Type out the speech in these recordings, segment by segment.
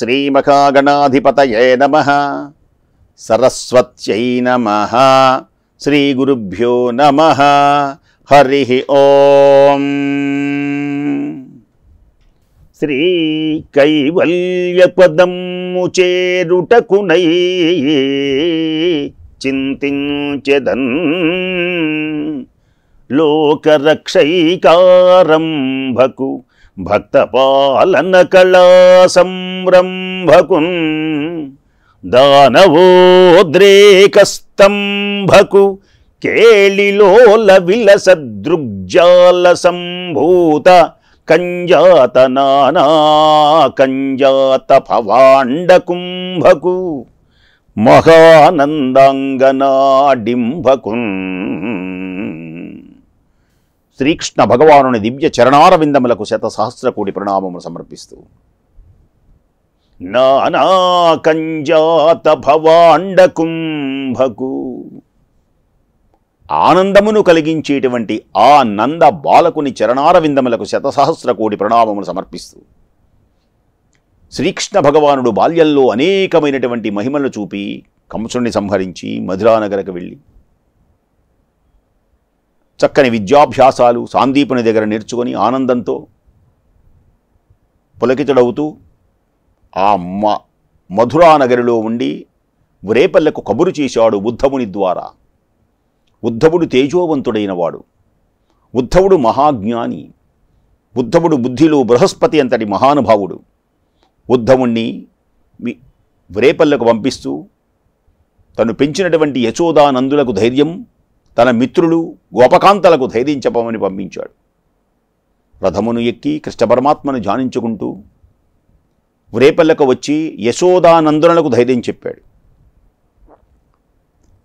శ్రీమహాగణాధిపతయే నమః. సరస్వత్యై నమః. శ్రీగురుభ్యో నమః. హరి ఓం. శ్రీ కైవల్యపదము చేరుటకునై చింతించెదన్ లోకరక్షైకారంభకు భక్తపాలన కళా సంరంభకున్ దానవోద్రేకస్తంభకు కేళిలోల విలసదృగ్జాల సంభూత కంజాత నానా కంజాత భవాండ కుంభకు మహానందాంగనాడింభకున్ శ్రీకృష్ణ భగవానుని దివ్య చరణారవిందములకు శతసహస్ర కోటి ప్రణామములు సమర్పిస్తూ నానా కంజాత భవాండ కుంభకు ఆనందమును కలిగించేటువంటి ఆ నంద బాలకుని చరణారవిందములకు శతసహస్ర కోటి ప్రణామములు సమర్పిస్తూ శ్రీకృష్ణ భగవానుడు బాల్యంలో అనేకమైనటువంటి మహిమలను చూపి కంసుని సంహరించి మధురానగరకు వెళ్ళి చక్కని విద్యాభ్యాసాలు సాందీపుని దగ్గర నేర్చుకొని ఆనందంతో పులకితుడవుతూ ఆ మధురానగరిలో ఉండి వ్రేపల్లకు కబురు చేశాడు ఉద్ధవుని ద్వారా. ఉద్ధవుడు తేజోవంతుడైన వాడు, ఉద్ధవుడు మహాజ్ఞాని, ఉద్ధవుడు బుద్ధిలో బృహస్పతి అంతటి మహానుభావుడు. ఉద్ధవుణ్ణి వ్రేపల్లకు పంపిస్తూ తను పెంచినటువంటి యశోదానందులకు ధైర్యం, తన మిత్రులు గోపకాంతలకు ధైర్యం చెప్పమని పంపించాడు. రథమును ఎక్కి కృష్ణ పరమాత్మను ధ్యానించుకుంటూ వ్రేపల్లకు వచ్చి యశోదానందులకు ధైర్యం చెప్పాడు.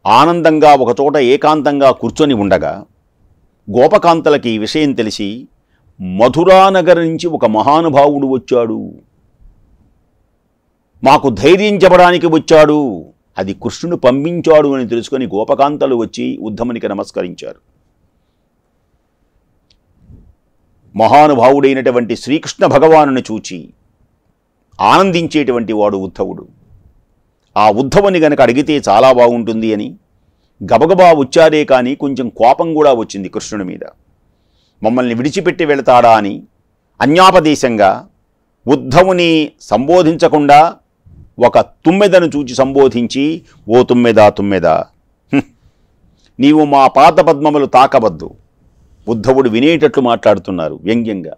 ఆనందంగా ఒకచోట ఏకాంతంగా కూర్చొని ఉండగా గోపకాంతలకి ఈ విషయం తెలిసి మధురానగర్ నుంచి ఒక మహానుభావుడు వచ్చాడు, మాకు ధైర్యం చెప్పడానికి వచ్చాడు, అది కృష్ణుడు పంపించాడు అని తెలుసుకొని గోపకాంతలు వచ్చి ఉద్ధవునికి నమస్కరించారు. మహానుభావుడైనటువంటి శ్రీకృష్ణ భగవానుని చూచి ఆనందించేటువంటి వాడు ఉద్ధవుడు. ఆ ఉద్ధవుని గనక అడిగితే చాలా బాగుంటుంది అని గబగబా వచ్చారే కానీ కొంచెం కోపం కూడా వచ్చింది కృష్ణుని మీద. మమ్మల్ని విడిచిపెట్టి వెళతాడా అని అన్యాపదేశంగా ఉద్ధవుని సంబోధించకుండా ఒక తుమ్మెదను చూచి సంబోధించి, ఓ తుమ్మెదా తుమ్మెదా, నీవు మా పాత పద్మములు తాకవద్దు. ఉద్ధవుడు వినేటట్లు మాట్లాడుతున్నారు వ్యంగ్యంగా.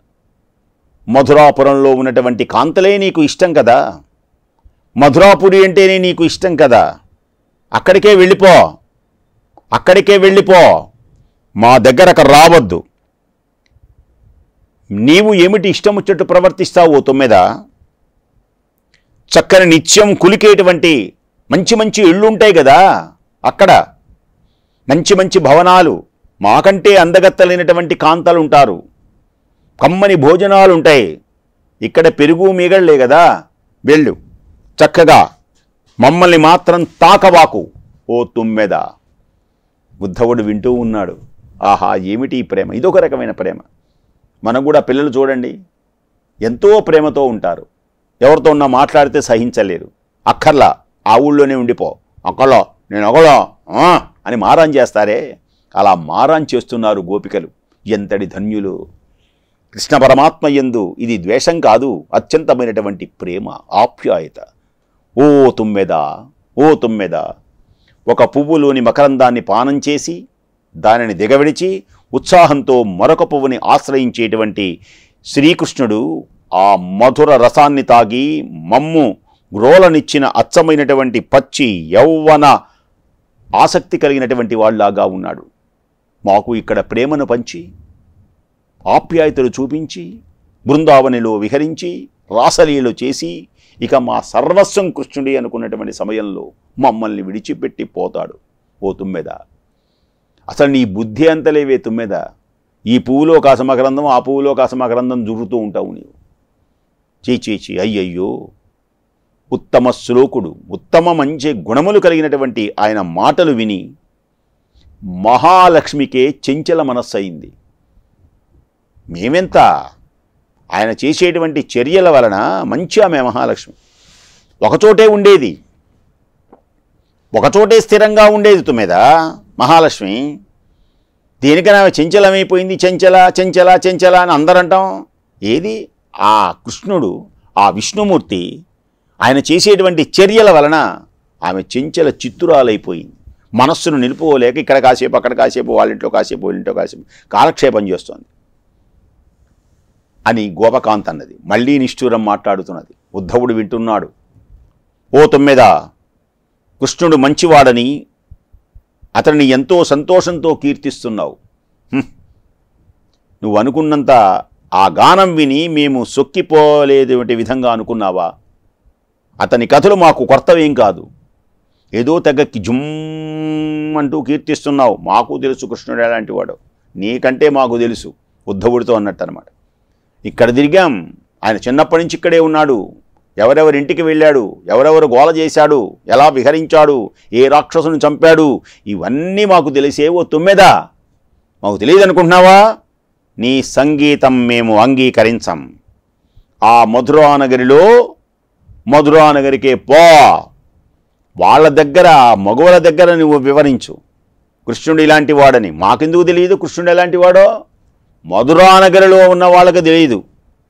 మధురాపురంలో ఉన్నటువంటి కాంతలే నీకు ఇష్టం కదా, మధురాపురి అంటేనే నీకు ఇష్టం కదా, అక్కడికే వెళ్ళిపో, అక్కడికే వెళ్ళిపో, మా దగ్గరకు రావద్దు. నీవు ఏమిటి ఇష్టం వచ్చేట్టు ప్రవర్తిస్తావు ఓ తుమ్మెదా? చక్కని నిత్యం కులికేటువంటి మంచి మంచి ఇళ్ళుంటాయి కదా, అక్కడ మంచి మంచి భవనాలు, మాకంటే అందగత్తలైనటువంటి కాంతలు ఉంటారు, కమ్మని భోజనాలు ఉంటాయి, ఇక్కడ పెరుగు మీగళ్లే కదా, వెళ్ళు, చక్కగా మమ్మల్ని మాత్రం తాకవాకు ఓ తుమ్మెద. ఉద్ధవుడు వింటూ ఉన్నాడు. ఆహా, ఏమిటి ఈ ప్రేమ, ఇదొక రకమైన ప్రేమ. మనం కూడా పిల్లలు చూడండి, ఎంతో ప్రేమతో ఉంటారు, ఎవరితో ఉన్నా మాట్లాడితే సహించలేరు, అక్కర్లా ఆ ఊళ్ళోనే ఉండిపో, అక్కలో నేను ఒకలో అని మారాన్ చేస్తారే, అలా మారాన్ చేస్తున్నారు గోపికలు. ఎంతటి ధన్యులు! కృష్ణ పరమాత్మ యందు ఇది ద్వేషం కాదు, అత్యంతమైనటువంటి ప్రేమ, ఆప్యాయత. ఓ తుమ్మెదా, ఓ తుమ్మెదా, ఒక పువ్వులోని మకరందాన్ని పానం చేసి దానిని దిగవిడిచి ఉత్సాహంతో మరొక పువ్వుని ఆశ్రయించేటువంటి శ్రీకృష్ణుడు ఆ మధుర రసాన్ని తాగి మమ్ము గ్రోలనిచ్చిన అచ్చమైనటువంటి పచ్చి యౌవన ఆసక్తి కలిగినటువంటి వాళ్ళలాగా ఉన్నాడు. మాకు ఇక్కడ ప్రేమను పంచి ఆప్యాయతలు చూపించి బృందావనిలో విహరించి రాసలీలు చేసి ఇక మా సర్వస్వం కృష్ణుడి అనుకున్నటువంటి సమయంలో మమ్మల్ని విడిచిపెట్టి పోతాడు. ఓ తుమ్మెద, అసలు నీ బుద్ధి అంతలేవే తుమ్మెద, ఈ పువ్వులో కాసమకరందం ఆ పువ్వులో కాసమకరందం జురుతూ ఉంటావు నీవు. చీచీచి, అయ్యయ్యో! ఉత్తమ శ్లోకుడు, ఉత్తమ మంచి గుణములు కలిగినటువంటి ఆయన మాటలు విని మహాలక్ష్మికే చెంచల మనస్సు అయింది. మేమెంత ఆయన చేసేటువంటి చర్యల వలన మంచి ఆమె మహాలక్ష్మి, ఒకచోటే ఉండేది, ఒకచోటే స్థిరంగా ఉండేది తుమ్మెద మహాలక్ష్మి. దేనికైనా చంచలమైపోయింది, చెంచల చెంచల చెంచల అని అందరంటాం. ఏది ఆ కృష్ణుడు, ఆ విష్ణుమూర్తి ఆయన చేసేటువంటి చర్యల వలన ఆమె చెంచల చిత్తురాలైపోయింది. మనస్సును నిలుపుకోలేక ఇక్కడ కాసేపు, అక్కడ కాసేపు, వాళ్ళింట్లో కాసేపు, వీళ్ళింట్లో కాసేపు కాలక్షేపం చేస్తోంది అని గోపకాంత్ అన్నది. మళ్ళీ నిష్ఠూరం మాట్లాడుతున్నది. ఉద్ధవుడు వింటున్నాడు. ఓ తుమ్మెద, కృష్ణుడు మంచివాడని అతన్ని ఎంతో సంతోషంతో కీర్తిస్తున్నావు. నువ్వు అనుకున్నంత ఆ గానం విని మేము సొక్కిపోలేటువంటి విధంగా అనుకున్నావా? అతని కథలు మాకు కొత్తవేం కాదు. ఏదో తెగకి జుమ్ అంటూ కీర్తిస్తున్నావు. మాకు తెలుసు కృష్ణుడు ఎలాంటి వాడు, నీకంటే మాకు తెలుసు ఉద్ధవుడితో అన్నట్టు అనమాట. ఇక్కడ తిరిగాం, ఆయన చిన్నప్పటి నుంచి ఇక్కడే ఉన్నాడు. ఎవరెవరింటికి వెళ్ళాడు, ఎవరెవరు గోల చేశాడు, ఎలా విహరించాడు, ఏ రాక్షసుని చంపాడు, ఇవన్నీ మాకు తెలిసే. ఓ తుమ్మెద, మాకు తెలియదు అనుకుంటున్నావా? నీ సంగీతం మేము అంగీకరించం. ఆ మధురానగరిలో మధురానగరికే పో, వాళ్ళ దగ్గర మగవుల దగ్గర నువ్వు వివరించు కృష్ణుడు ఇలాంటి వాడని. మాకెందుకు తెలియదు కృష్ణుడు ఎలాంటి వాడో? మధురానగరిలో ఉన్న వాళ్ళకి తెలియదు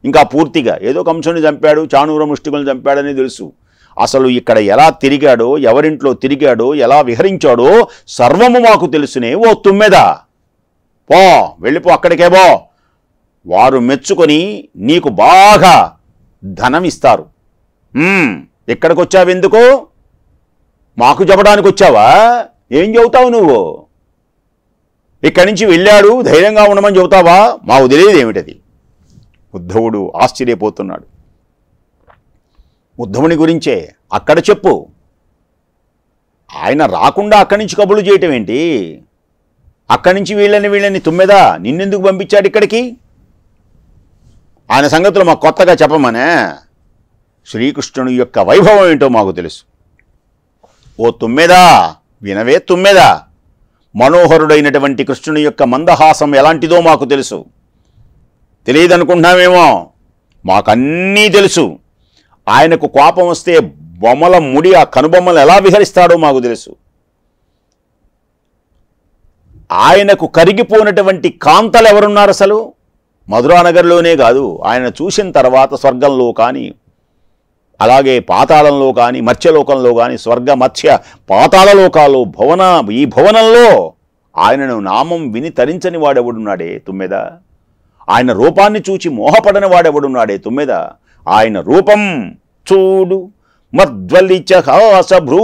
ఇంకా పూర్తిగా. ఏదో కంసుని చంపాడు, చాణూర ముష్టికులను చంపాడని తెలుసు. అసలు ఇక్కడ ఎలా తిరిగాడో, ఎవరింట్లో తిరిగాడో, ఎలా విహరించాడో సర్వము మాకు తెలుసునే. ఓ తుమ్మెద, పో, వెళ్ళిపో, అక్కడికే పో. వారు మెచ్చుకొని నీకు బాగా ధనం ఇస్తారు. ఎక్కడికి వచ్చావెందుకు? మాకు చెప్పడానికి వచ్చావా? ఏం చెబుతావు నువ్వు? ఇక్కడి నుంచి వెళ్ళాడు, ధైర్యంగా ఉండమని చెబుతావా? మాకు తెలియదు ఏమిటది. ఉద్ధవుడు ఆశ్చర్యపోతున్నాడు. ఉద్ధవుని గురించే అక్కడ చెప్పు. ఆయన రాకుండా అక్కడి నుంచి కబుర్లు చేయటం ఏంటి? అక్కడి నుంచి వీళ్ళని తుమ్మెద నిన్నెందుకు పంపించాడు ఇక్కడికి? ఆయన సంగతులు మాకు కొత్తగా చెప్పమనే. శ్రీకృష్ణుని యొక్క వైభవం ఏంటో మాకు తెలుసు. ఓ తుమ్మెదా, వినవే తుమ్మెదా, మనోహరుడైనటువంటి కృష్ణుని యొక్క మందహాసం ఎలాంటిదో మాకు తెలుసు. తెలియదనుకుంటున్నామేమో, మాకన్నీ తెలుసు. ఆయనకు కోపం వస్తే బొమ్మల ముడి, ఆ కనుబొమ్మలు ఎలా విహరిస్తాడో మాకు తెలుసు. ఆయనకు కరిగిపోయినటువంటి కాంతలు ఎవరున్నారు అసలు? మధురానగర్లోనే కాదు, ఆయన చూసిన తర్వాత స్వర్గంలో కానీ, అలాగే పాతాళంలో కానీ, మత్స్యలోకంలో కానీ, స్వర్గ మత్స్య పాతాళ లోకాల్లో ఈ భువనంలో ఆయనను నామం విని తరించని వాడెవడున్నాడే తుమ్మెద? ఆయన రూపాన్ని చూచి మోహపడని వాడెవడున్నాడే తుమ్మెద? ఆయన రూపం చూడు, మద్వలిచహాస భ్రూ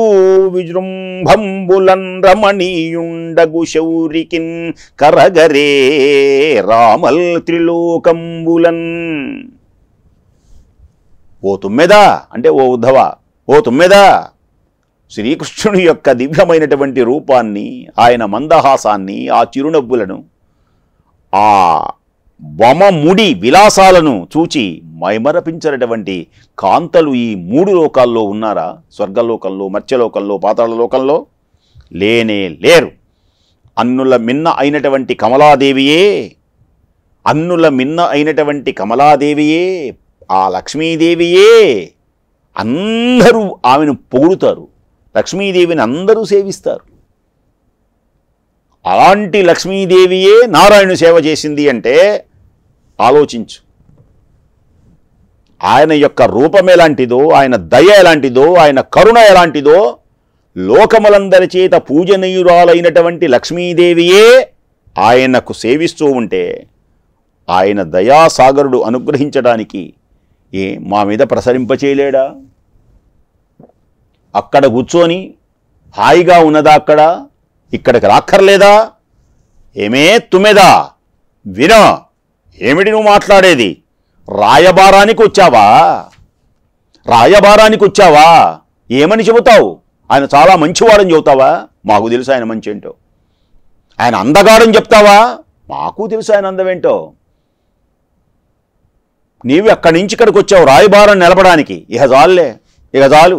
విజృంభంబులన్ రమణీయుండగు శౌరికిన్ కరగరే రామల్ త్రిలోకంబులన్. ఓ తుమ్మెదా అంటే ఓ ఉద్ధవ, ఓ తుమ్మెదా, శ్రీకృష్ణుని యొక్క దివ్యమైనటువంటి రూపాన్ని, ఆయన మందహాసాన్ని, ఆ చిరునవ్వులను, ఆ బొమ్మముడి విలాసాలను చూచి మైమరపించినటువంటి కాంతలు ఈ మూడు లోకాల్లో ఉన్నారా? స్వర్గలోకంలో, మత్స్యలోకంలో, పాతాళ లోకంలో లేనే లేరు. అన్నుల మిన్న అయినటువంటి కమలాదేవియే, అన్నుల మిన్న అయినటువంటి కమలాదేవియే, ఆ లక్ష్మీదేవియే అందరూ ఆమెను పొగుడుతారు. లక్ష్మీదేవిని అందరూ సేవిస్తారు. అలాంటి లక్ష్మీదేవియే నారాయణుని సేవ చేసింది అంటే ఆలోచించు. ఆయన యొక్క రూపం ఎలాంటిదో, ఆయన దయ ఎలాంటిదో, ఆయన కరుణ ఎలాంటిదో, లోకములందరి చేత పూజనీయురాలైనటువంటి లక్ష్మీదేవియే ఆయనకు సేవిస్తూ ఉంటే ఆయన దయాసాగరుడు అనుగ్రహించడానికి మా మీద ప్రసరింపచేయలేడా? అక్కడ కూర్చొని హాయిగా ఉన్నదా? అక్కడ ఇక్కడికి రాక్కర్లేదా? ఏమే తుమ్మెదా, వినో, ఏమిటి నువ్వు మాట్లాడేది? రాయబారానికి వచ్చావా? రాయబారానికి వచ్చావా? ఏమని చెబుతావు? ఆయన చాలా మంచివాడని చెబుతావా? మాకు తెలుసు ఆయన మంచి ఏంటో. ఆయన అందగాడని చెప్తావా? మాకు తెలుసు ఆయన అందమేంటో. నీవు అక్కడి నుంచి ఇక్కడికి వచ్చావు రాయబారం నిలపడానికి. ఇక చాలులే, ఇక చాలు,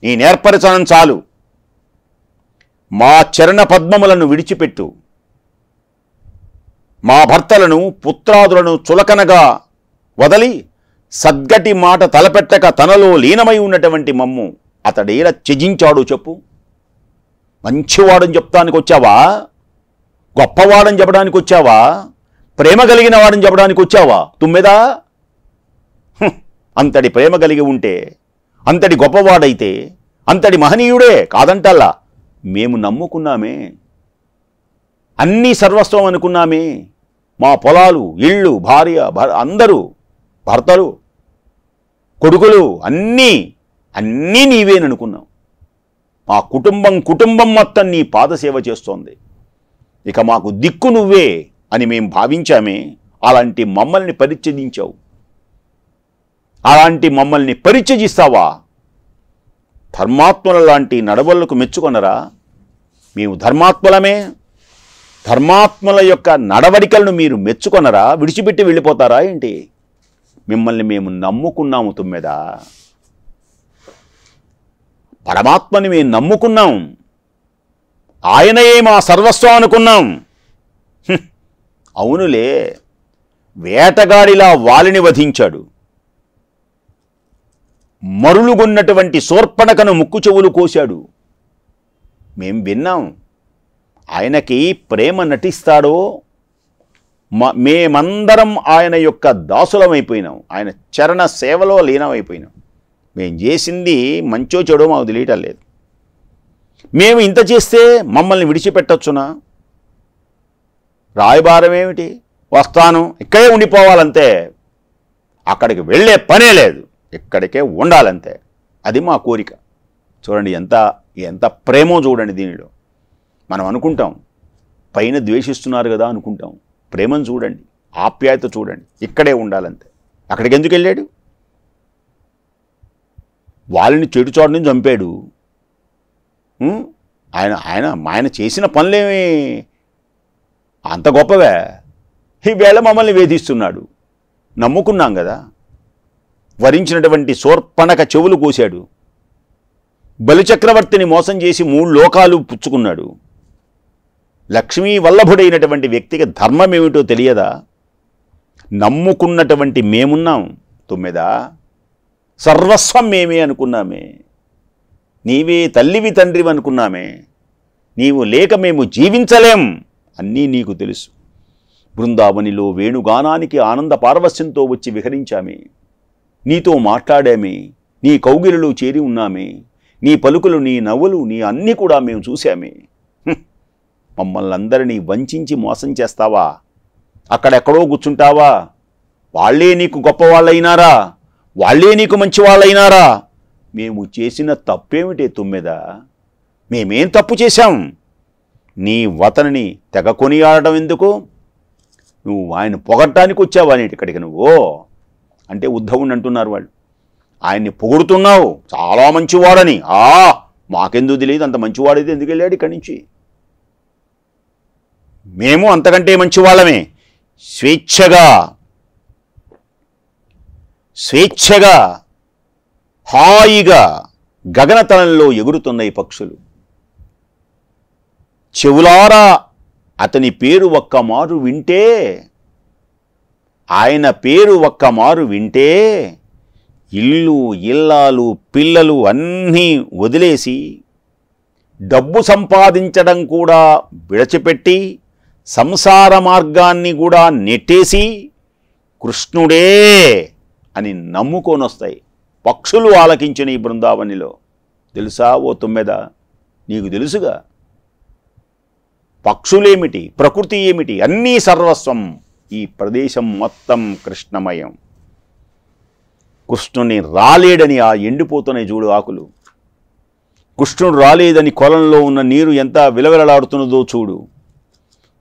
నీ నేర్పరచనం చాలు. మా చరణ పద్మములను విడిచిపెట్టు. మా భర్తలను పుత్రాదులను చులకనగా వదలి సద్గటి మాట తలపెట్టక తనలో లీనమై ఉన్నటువంటి మమ్ము అతడేలా త్యజించాడు చెప్పు. మంచివాడని చెప్తానికి వచ్చావా? గొప్పవాడని చెప్పడానికి వచ్చావా? ప్రేమ కలిగిన వాడని చెప్పడానికి వచ్చావా తుమ్మెదా? అంతటి ప్రేమ కలిగి ఉంటే, అంతటి గొప్పవాడైతే, అంతటి మహనీయుడే కాదంటల్లా. మేము నమ్ముకున్నామే, అన్నీ సర్వస్వం అనుకున్నామే. మా పొలాలు, ఇళ్ళు, భార్య, అందరూ, భర్తలు, కొడుకులు అన్నీ నీవేననుకున్నాం. మా కుటుంబం మొత్తం నీ పాదసేవ చేస్తోంది. ఇక మాకు దిక్కు నువ్వే అని మేము భావించామే. అలాంటి మమ్మల్ని పరిత్యజించావు. అలాంటి మమ్మల్ని పరిత్యజిస్తావా? ధర్మాత్మల లాంటి నడవళ్లకు మెచ్చుకొనరా? మేము ధర్మాత్మలమే. ధర్మాత్మల యొక్క నడవడికలను మీరు మెచ్చుకొనరా? విడిచిపెట్టి వెళ్ళిపోతారా ఏంటి? మిమ్మల్ని మేము నమ్ముకున్నాము తుమ్మెదా. పరమాత్మని మేము నమ్ముకున్నాం. ఆయనయే మా సర్వస్వం అనుకున్నాం. అవునులే, వేటగాడిలా వాలిని వధించాడు. మరులుగొన్నటువంటి శూర్పణఖను ముక్కు చెవులు కోశాడు. మేం విన్నాం. ఆయనకి ప్రేమ నటిస్తాడో మేమందరం ఆయన యొక్క దాసులమైపోయినాం. ఆయన చరణ సేవలో లీనమైపోయినాం. మేం చేసింది మంచో చెడో మాకు తెలియటం లేదు. మేము ఇంత చేస్తే మమ్మల్ని విడిచిపెట్టొచ్చునా? రాయబారం ఏమిటి? వస్తాను, ఇక్కడే ఉండిపోవాలంతే. అక్కడికి వెళ్ళే పనే లేదు, ఇక్కడికే ఉండాలంతే. అది మా కోరిక. చూడండి ఎంత ప్రేమో చూడండి దీనిలో. మనం అనుకుంటాం పైన ద్వేషిస్తున్నారు కదా అనుకుంటాం. ప్రేమను చూడండి, ఆప్యాయత చూడండి. ఇక్కడే ఉండాలంతే. అక్కడికి ఎందుకు వెళ్ళాడు? వాళ్ళని చెడు చోటుని చంపాడు. ఆయన చేసిన పనులేమి అంత గొప్పవే. ఈవేళ మమ్మల్ని వేధిస్తున్నాడు. నమ్ముకున్నాం కదా. వరించినటువంటి శూర్పణఖ చెవులు కోశాడు. బలిచక్రవర్తిని మోసం చేసి 3 లోకాలు పుచ్చుకున్నాడు. లక్ష్మీ వల్లభుడైనటువంటి వ్యక్తికి ధర్మం ఏమిటో తెలియదా? నమ్ముకున్నటువంటి మేమున్నాం తుమ్మెదా. సర్వస్వం మేమే అనుకున్నామే. నీవే తల్లివి తండ్రివి అనుకున్నామే. నీవు లేక మేము జీవించలేం. అన్నీ నీకు తెలుసు. బృందావనిలో వేణుగానానికి ఆనంద పారవస్యంతో వచ్చి విహరించామే. నీతో మాట్లాడామే. నీ కౌగిలిలో చేరి ఉన్నామే. నీ పలుకులు, నీ నవ్వులు, నీ అన్నీ కూడా మేము చూశామే. మమ్మల్ని అందరినీ వంచించి మోసం చేస్తావా? అక్కడెక్కడో కూర్చుంటావా? వాళ్ళే నీకు గొప్పవాళ్ళైనారా? వాళ్ళే నీకు మంచివాళ్ళైనారా? మేము చేసిన తప్పేమిటే తుమ్మెదా? మేమేం తప్పు చేశాం? నీ వతనని తెగ కొనియాడటం ఎందుకు? నువ్వు ఆయన పొగడ్డానికి వచ్చావా నేటి ఇక్కడికి? నువ్వు అంటే ఉద్ధవుని అంటున్నారు వాళ్ళు. ఆయన్ని పొగుడుతున్నావు, చాలా మంచివాడని. మాకెందుకు తెలియదు? అంత మంచివాడైతే ఎందుకు వెళ్ళాడు ఇక్కడి నుంచి? మేము అంతకంటే మంచివాళ్ళమే. స్వేచ్ఛగా హాయిగా గగనతలంలో ఎగురుతున్నాయి పక్షులు. చెవులారా అతని పేరు ఒక్కమారు వింటే, ఆయన పేరు ఒక్కమారు వింటే ఇల్లు, ఇల్లాలు, పిల్లలు అన్నీ వదిలేసి డబ్బు సంపాదించడం కూడా విడిచిపెట్టి సంసార మార్గాన్ని కూడా నెట్టేసి కృష్ణుడే అని నమ్ముకొనొస్తాయి పక్షులు ఆలకించిన ఈ బృందావనిలో. తెలుసా ఓ తుమ్మెద? నీకు తెలుసుగా. పక్షులేమిటి, ప్రకృతి ఏమిటి, అన్నీ సర్వస్వం. ఈ ప్రదేశం మొత్తం కృష్ణమయం. కృష్ణుని రాలేడని ఆ ఎండిపోతున్నాయి చూడు ఆకులు. కృష్ణుడు రాలేదని కొలంలో ఉన్న నీరు ఎంత విలవిలలాడుతున్నదో చూడు.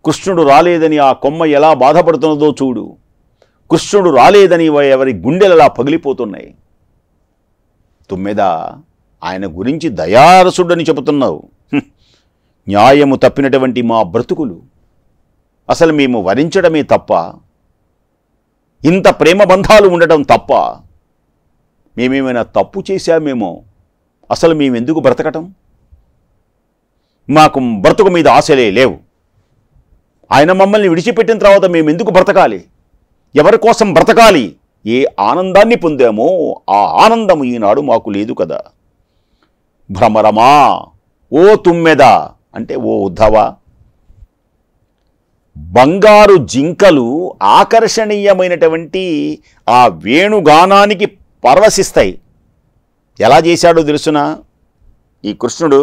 కృష్ణుడు రాలేదని ఆ కొమ్మ ఎలా బాధపడుతున్నదో చూడు. కృష్ణుడు రాలేదని ఎవరి గుండెలలా పగిలిపోతున్నాయి. తుమ్మెద, ఆయన గురించి దయారసుడని చెబుతున్నావు. న్యాయము తప్పినటువంటి మా బ్రతుకులు అసలు మేము వరించడమే తప్ప? ఇంత ప్రేమ బంధాలు ఉండటం తప్ప? మేమేమైనా తప్పు చేశామేమో? అసలు మేమెందుకు బ్రతకటం? మాకు బ్రతుకు మీద ఆశలే లేవు. ఆయన మమ్మల్ని విడిచిపెట్టిన తర్వాత మేమెందుకు బ్రతకాలి? ఎవరి కోసం బ్రతకాలి? ఏ ఆనందాన్ని పొందామో ఆ ఆనందం ఈనాడు మాకు లేదు కదా. భ్రమరమా, ఓ తుమ్మెద అంటే ఓ ఉద్ధవ, బంగారు జింకలు ఆకర్షణీయమైనటువంటి ఆ వేణుగానానికి పరవశిస్తాయి. ఎలా చేశాడో తెలుసునా ఈ కృష్ణుడు?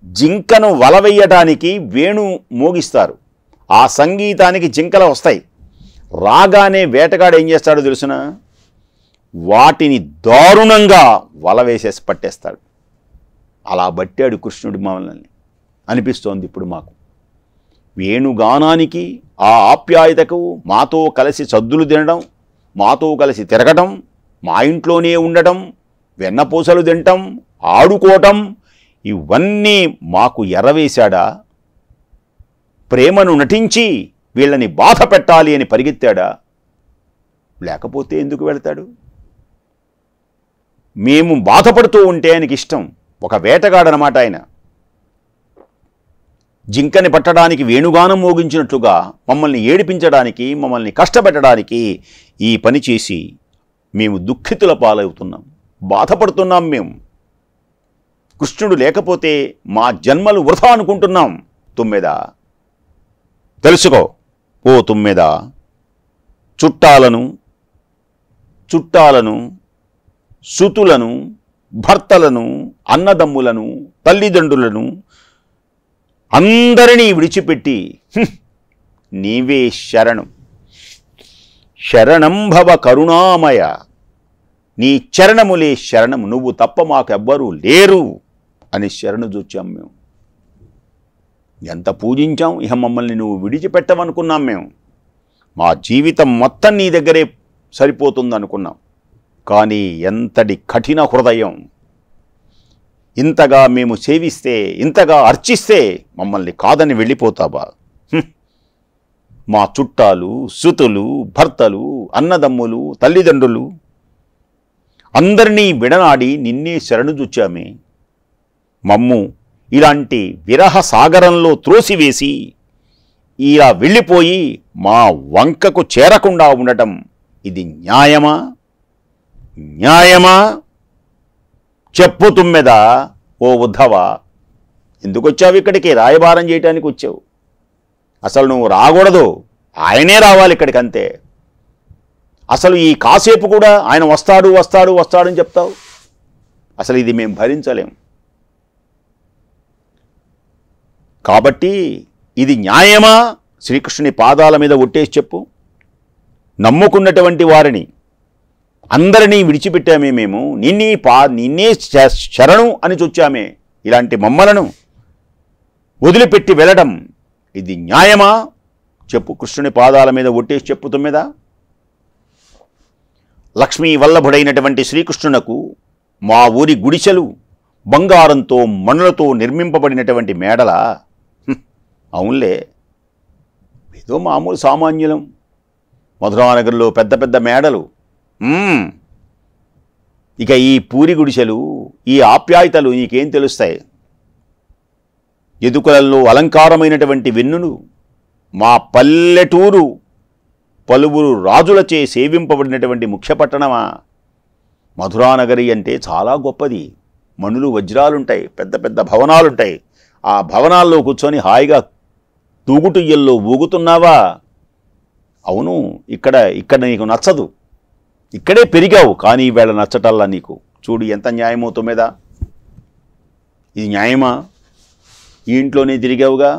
జింకను వలవేయటానికి వేణు మోగిస్తారు, ఆ సంగీతానికి జింకలు వస్తాయి. రాగానే వేటగాడు ఏం చేస్తాడో తెలుసునా? వాటిని దారుణంగా వల వేసేసి పట్టేస్తాడు. అలా బట్టాడు కృష్ణుడు మమ్మల్ని అనిపిస్తోంది ఇప్పుడు మాకు. వేణుగానానికి, ఆ ఆప్యాయతకు మాతో కలిసి సద్దులు తినడం, మాతో కలిసి తిరగటం, మా ఇంట్లోనే ఉండటం, వెన్నపూసలు తినటం, ఆడుకోవటం, ఇవన్నీ మాకు ఎర్రవేశాడా? ప్రేమను నటించి వీళ్ళని బాధ పెట్టాలి అని పరిగెత్తాడా? లేకపోతే ఎందుకు వెళతాడు? మేము బాధపడుతూ ఉంటే ఆయనకి ఇష్టం. ఒక వేటగాడనమాట ఆయన. జింకని పట్టడానికి వేణుగానం మోగించినట్లుగా మమ్మల్ని ఏడిపించడానికి, మమ్మల్ని కష్టపెట్టడానికి ఈ పని చేసి మేము దుఃఖితుల పాలవుతున్నాం, బాధపడుతున్నాం. మేము కృష్ణుడు లేకపోతే మా జన్మలు వృథా అనుకుంటున్నాం. తుమ్మెద తెలుసుకో, ఓ తుమ్మెద, చుట్టాలను సుతులను, భర్తలను, అన్నదమ్ములను, తల్లిదండ్రులను అందరినీ విడిచిపెట్టి నీవే శరణం భవ కరుణామయ, నీ చరణములే శరణము, నువ్వు తప్ప మాకెవ్వరూ లేరు అని శరణుజొచ్చాం మేము. ఎంత పూజించాం, ఇహ మమ్మల్ని నువ్వు విడిచిపెట్టవనుకున్నాం మేము. మా జీవితం మొత్తం నీ దగ్గరే సరిపోతుందనుకున్నాం. కానీ ఎంతటి కఠిన హృదయం! ఇంతగా మేము సేవిస్తే, ఇంతగా అర్చిస్తే మమ్మల్ని కాదని వెళ్ళిపోతావా? మా చుట్టాలు, సుతులు, భర్తలు, అన్నదమ్ములు, తల్లిదండ్రులు అందరినీ విడనాడి నిన్నే శరణుజొచ్చామే. మమ్ము ఇలాంటి విరహ సాగరంలో త్రోసివేసి ఇలా వెళ్ళిపోయి మా వంకకు చేరకుండా ఉండటం ఇది న్యాయమా? చెప్పు తుమ్మెద, ఓ ఉద్ధవ, ఎందుకు వచ్చావు ఇక్కడికి? రాయబారం చేయటానికి వచ్చావు. అసలు నువ్వు రాకూడదు, ఆయనే రావాలి ఇక్కడికి, అంతే. అసలు ఈ కాసేపు కూడా ఆయన వస్తాడని చెప్తావు. అసలు ఇది మేము భరించలేం. కాబట్టి ఇది న్యాయమా? శ్రీకృష్ణుని పాదాల మీద ఒట్టేసి చెప్పు. నమ్ముకున్నటువంటి వారిని అందరినీ విడిచిపెట్టామే మేము, నిన్నే శరణు అని చొచ్చామే. ఇలాంటి మమ్మలను వదిలిపెట్టి వెళ్ళడం ఇది న్యాయమా? చెప్పు, కృష్ణుని పాదాల మీద ఒట్టేసి చెప్పు తుమ్మెదా. లక్ష్మీ వల్లభుడైనటువంటి శ్రీకృష్ణునకు మా ఊరి గుడిసెలు బంగారంతో మణులతో నిర్మింపబడినటువంటి మేడలా? అవునులే, ఏదో మామూలు సామాన్యులం. మధురానగర్లో పెద్ద పెద్ద మేడలు. ఇక ఈ పూరి గుడిసెలు, ఈ ఆప్యాయతలు నీకేం తెలుస్తాయి? ఎదుకులలో అలంకారమైనటువంటి వెన్నులు, మా పల్లెటూరు పలువురు రాజులచే సేవింపబడినటువంటి ముఖ్య పట్టణమా? మధురానగరి అంటే చాలా గొప్పది. మణులు, వజ్రాలుంటాయి, పెద్ద పెద్ద భవనాలుంటాయి. ఆ భవనాల్లో కూర్చొని హాయిగా తూగుటుయ్యల్లో ఊగుతున్నావా? అవును, ఇక్కడ నీకు నచ్చదు. ఇక్కడే పెరిగావు, కానీ ఈవేళ నచ్చటల్లా నీకు. చూడు ఎంత న్యాయమవుతుందా? ఇది న్యాయమా? ఈ ఇంట్లోనే తిరిగావుగా,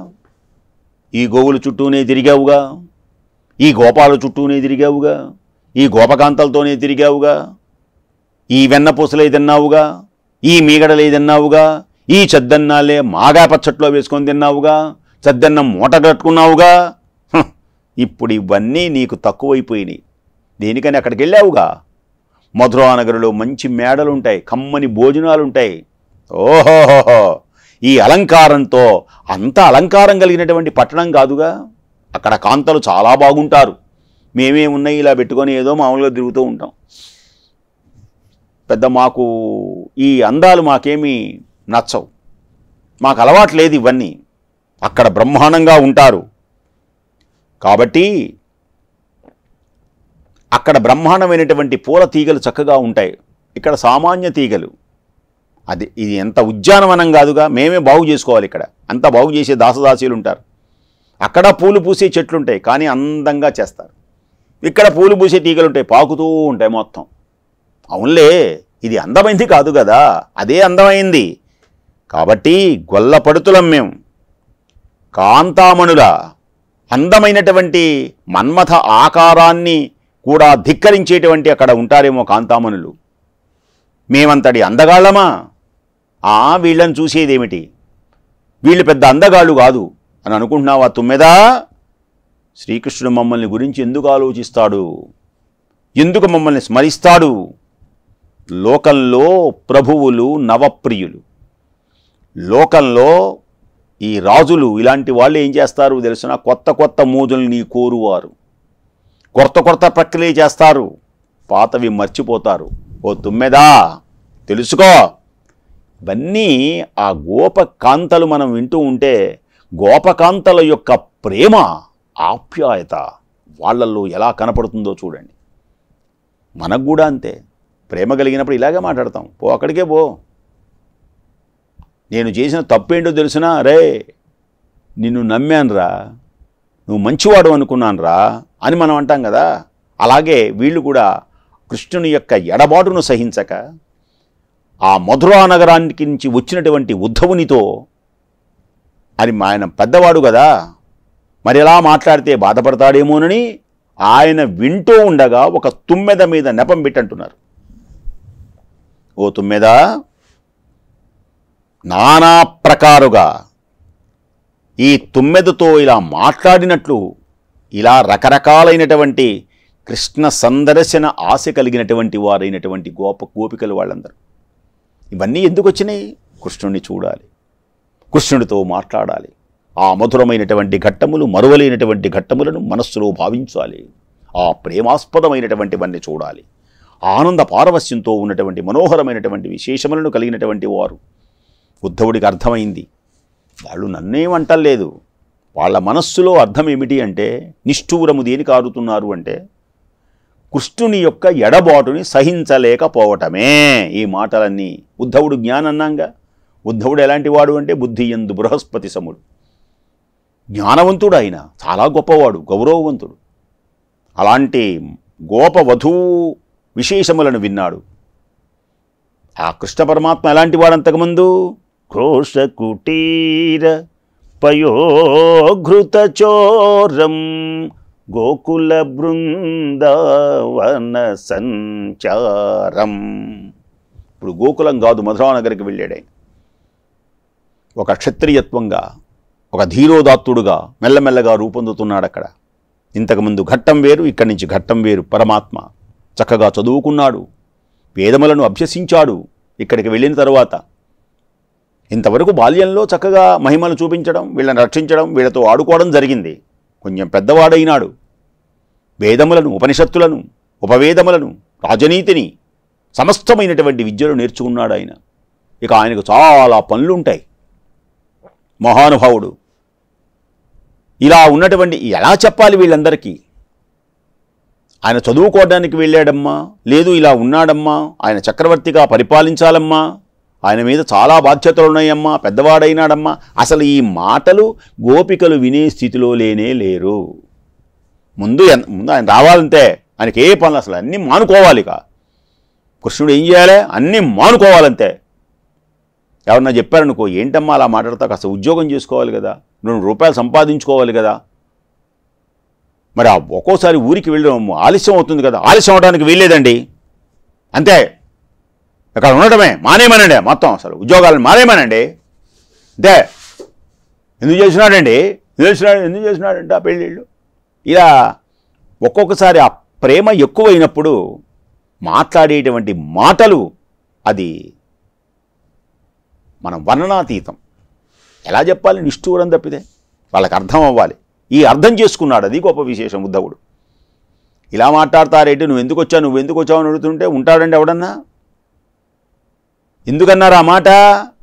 ఈ గోవుల చుట్టూనే తిరిగావుగా, ఈ గోపాల చుట్టూనే తిరిగావుగా, ఈ గోపకాంతలతోనే తిరిగావుగా, ఈ వెన్నపూసలే తిన్నావుగా, ఈ మీగడలే తిన్నావుగా, ఈ చద్దన్నాలే మాగా పచ్చట్లో వేసుకొని తిన్నావుగా, చద్దన్నం మూట కట్టుకున్నావుగా. ఇప్పుడు ఇవన్నీ నీకు తక్కువైపోయినాయి. దేనికని అక్కడికి వెళ్ళావుగా. మధురానగరిలో మంచి మేడలుంటాయి, కమ్మని భోజనాలుంటాయి. ఓహోహోహో, ఈ అలంకారంతో అంత అలంకారం కలిగినటువంటి పట్టణం కాదుగా. అక్కడ కాంతలు చాలా బాగుంటారు. మేమేమున్నాయి ఇలా పెట్టుకొని ఏదో మామూలుగా తిరుగుతూ ఉంటాం. పెద్ద మాకు ఈ అందాలు మాకేమీ నచ్చవు, మాకు అలవాటు లేదు ఇవన్నీ. అక్కడ బ్రహ్మాండంగా ఉంటారు. కాబట్టి అక్కడ బ్రహ్మాండమైనటువంటి పూల తీగలు చక్కగా ఉంటాయి, ఇక్కడ సామాన్య తీగలు. ఇది ఎంత ఉద్యానవనం కాదుగా, మేమే బాగు చేసుకోవాలి. ఇక్కడ అంతా బాగు చేసే దాసదాసీలు ఉంటారు. అక్కడ పూలు పూసే చెట్లుంటాయి కానీ అందంగా చేస్తారు. ఇక్కడ పూలు పూసే తీగలుంటాయి, పాకుతూ ఉంటాయి మొత్తం. అవునులే, ఇది అందమైంది కాదు కదా, అదే అందమైంది. కాబట్టి గొల్ల పడుతులం మేము, కాంతామణుల అందమైనటువంటి మన్మథ ఆకారాన్ని కూడా ధిక్కరించేటువంటి అక్కడ ఉంటారేమో కాంతామణులు. మేమంతటి అందగాళ్ళమా? వీళ్ళని చూసేదేమిటి, వీళ్ళు పెద్ద అందగాళ్ళు కాదు అని అనుకుంటున్నావా తుమ్మెదా? శ్రీకృష్ణుడు మమ్మల్ని గురించి ఎందుకు ఆలోచిస్తాడు, ఎందుకు మమ్మల్ని స్మరిస్తాడు? లోకంలో ప్రభువులు నవప్రియులు, లోకంలో ఈ రాజులు ఇలాంటి వాళ్ళు ఏం చేస్తారు తెలుసిన? కొత్త కొత్త మోజుల్ని కోరువారు, కొత్త కొత్త ప్రక్రియ చేస్తారు, పాతవి మర్చిపోతారు. ఓ తుమ్మెదా తెలుసుకో. ఇవన్నీ ఆ గోపకాంతలు మనం వింటూ ఉంటే గోపకాంతల యొక్క ప్రేమ ఆప్యాయత వాళ్ళల్లో ఎలా కనపడుతుందో చూడండి. మనకు కూడా అంతే, ప్రేమ కలిగినప్పుడు ఇలాగే మాట్లాడతాం. పో అక్కడికే పో, నేను చేసిన తప్పేంటో తెలిసినా, రే నిన్ను నమ్మానురా, నువ్వు మంచివాడు అనుకున్నానురా అని మనం అంటాం కదా. అలాగే వీళ్ళు కూడా కృష్ణుని యొక్క ఎడబాటును సహించక ఆ మధురా నగరానికి నుంచి వచ్చినటువంటి ఉద్ధవునితో, అని ఆయన పెద్దవాడు కదా, మరి ఎలా మాట్లాడితే బాధపడతాడేమోనని ఆయన వింటూ ఉండగా ఒక తుమ్మెద మీద నెపం పెట్టంటున్నారు. ఓ తుమ్మెద, నానా ప్రకారుగా ఈ తుమ్మెదతో ఇలా మాట్లాడినట్లు, ఇలా రకరకాలైనటువంటి కృష్ణ సందర్శన ఆశ కలిగినటువంటి వారైనటువంటి గోపికలు వాళ్ళందరూ ఇవన్నీ ఎందుకు వచ్చినాయి? కృష్ణుడిని చూడాలి, కృష్ణుడితో మాట్లాడాలి, ఆ మధురమైనటువంటి ఘట్టములు, మరువలేనటువంటి ఘట్టములను మనస్సులో భావించాలి, ఆ ప్రేమాస్పదమైనటువంటివన్నీ చూడాలి. ఆనంద పారవస్యంతో ఉన్నటువంటి మనోహరమైనటువంటి విశేషములను కలిగినటువంటి వారు. ఉద్ధవుడికి అర్థమైంది, వాళ్ళు నన్నేమంటలేదు, వాళ్ళ మనస్సులో అర్థం ఏమిటి అంటే, నిష్ఠూరము దేనికి ఆరుతున్నారు అంటే కృష్ణుని యొక్క ఎడబాటుని సహించలేకపోవటమే. ఈ మాటలన్నీ ఉద్ధవుడు జ్ఞానన్నాంగా. ఉద్ధవుడు ఎలాంటి వాడు అంటే బుద్ధి యందు బృహస్పతి సముడు, జ్ఞానవంతుడు, ఆయన చాలా గొప్పవాడు, గౌరవవంతుడు. అలాంటి గోప వధూవు విశేషములను విన్నాడు. ఆ కృష్ణ పరమాత్మ ఎలాంటి వాడు అంతకుముందు? క్రోశకుటీర పయోఘృత చోరం గోకుల బృందావన సంచారం. ఇప్పుడు గోకులం కాదు, మధురానగర్కి వెళ్ళాడు. ఒక క్షత్రియత్వంగా, ఒక ధీరోదాత్తుడుగా మెల్లమెల్లగా రూపొందుతున్నాడు అక్కడ. ఇంతకుముందు ఘట్టం వేరు, ఇక్కడి నుంచి ఘట్టం వేరు. పరమాత్మ చక్కగా చదువుకున్నాడు, వేదములను అభ్యసించాడు. ఇక్కడికి వెళ్ళిన తరువాత ఇంతవరకు బాల్యంలో చక్కగా మహిమలు చూపించడం, వీళ్ళని రక్షించడం, వీళ్ళతో ఆడుకోవడం జరిగింది. కొంచెం పెద్దవాడైనాడు, వేదములను, ఉపనిషత్తులను, ఉపవేదములను, రాజనీతిని, సమస్తమైనటువంటి విద్యలు నేర్చుకున్నాడు ఆయన. ఇక ఆయనకు చాలా పనులుంటాయి. మహానుభావుడు ఇలా ఉన్నటువంటి, ఎలా చెప్పాలి వీళ్ళందరికీ? ఆయన చదువుకోవడానికి వెళ్ళాడమ్మా, లేదు ఇలా ఉన్నాడమ్మా, ఆయన చక్రవర్తిగా పరిపాలించాలమ్మా, ఆయన మీద చాలా బాధ్యతలు ఉన్నాయమ్మా, పెద్దవాడైనాడమ్మా. అసలు ఈ మాటలు గోపికలు వినే స్థితిలో లేరు. ముందు ఆయన రావాలంటే ఆయనకి ఏ పనులు, అసలు అన్నీ మానుకోవాలి. కృష్ణుడు ఏం చేయాలి? అన్నీ మానుకోవాలంతే. ఎవరన్నా చెప్పారనుకో, ఏంటమ్మా అలా మాట్లాడతావు, అసలు ఉద్యోగం చేసుకోవాలి కదా, 2 రూపాయలు సంపాదించుకోవాలి కదా, మరి ఒక్కోసారి ఊరికి వెళ్ళడం ఆలస్యం అవుతుంది కదా. ఆలస్యం అవడానికి వీల్లేదండి, అంతే. ఇక్కడ ఉండటమే మానేమనండి, మొత్తం అసలు ఉద్యోగాలను మానేమనండి, అంతే. ఎందుకు చేసినాడండి, ఎందుకు చేసినాడంటే ఆ పెళ్ళిళ్ళు. ఇలా ఒక్కొక్కసారి ఆ ప్రేమ ఎక్కువైనప్పుడు మాట్లాడేటువంటి మాటలు, అది మనం వర్ణనాతీతం. ఎలా చెప్పాలి? నిష్ఠూరం తప్పితే వాళ్ళకి అర్థం అవ్వాలి. ఈ అర్థం చేసుకున్నాడు, అది గొప్ప విశేషం ఉద్ధవుడు. ఇలా మాట్లాడతారేంటి, నువ్వు ఎందుకు వచ్చావు అని అడుగుతుంటే ఉంటాడండి ఎవడన్నా? ఎందుకన్నారు ఆ మాట?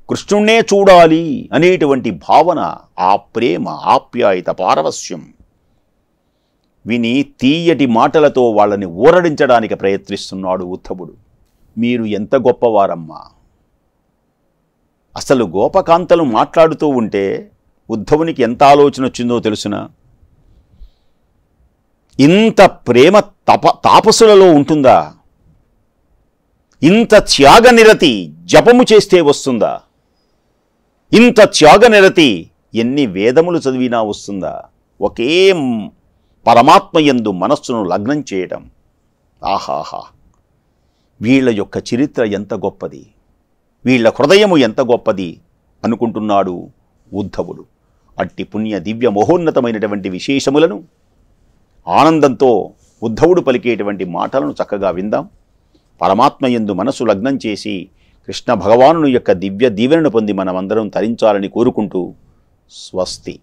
కృష్ణుణ్ణే చూడాలి అనేటువంటి భావన, ఆ ప్రేమ, ఆప్యాయత, పారవస్యం. విని తీయటి మాటలతో వాళ్ళని ఊరడించడానికి ప్రయత్నిస్తున్నాడు ఉద్ధవుడు. మీరు ఎంత గొప్పవారమ్మా! అసలు గోపకాంతలు మాట్లాడుతూ ఉంటే ఉద్ధవునికి ఎంత ఆలోచన వచ్చిందో తెలుసునా? ఇంత ప్రేమ తాపసులలో ఉంటుందా? ఇంత త్యాగనిరతి జపము చేస్తే వస్తుందా? ఇంత త్యాగనిరతి ఎన్ని వేదములు చదివినా వస్తుందా? ఒకే పరమాత్మయందు మనస్సును లగ్నం చేయటం. ఆహాహా! వీళ్ళ యొక్క చరిత్ర ఎంత గొప్పది, వీళ్ళ హృదయము ఎంత గొప్పది అనుకుంటున్నాడు ఉద్ధవుడు. అట్టి పుణ్య దివ్య మహోన్నతమైనటువంటి విశేషములను ఆనందంతో ఉద్ధవుడు పలికేటువంటి మాటలను చక్కగా విందాం. పరమాత్మయందు మనసు లగ్నం చేసి కృష్ణ భగవానుని యొక్క దివ్య దీవెనను పొంది మనమందరం తరించాలని కోరుకుంటూ స్వస్తి.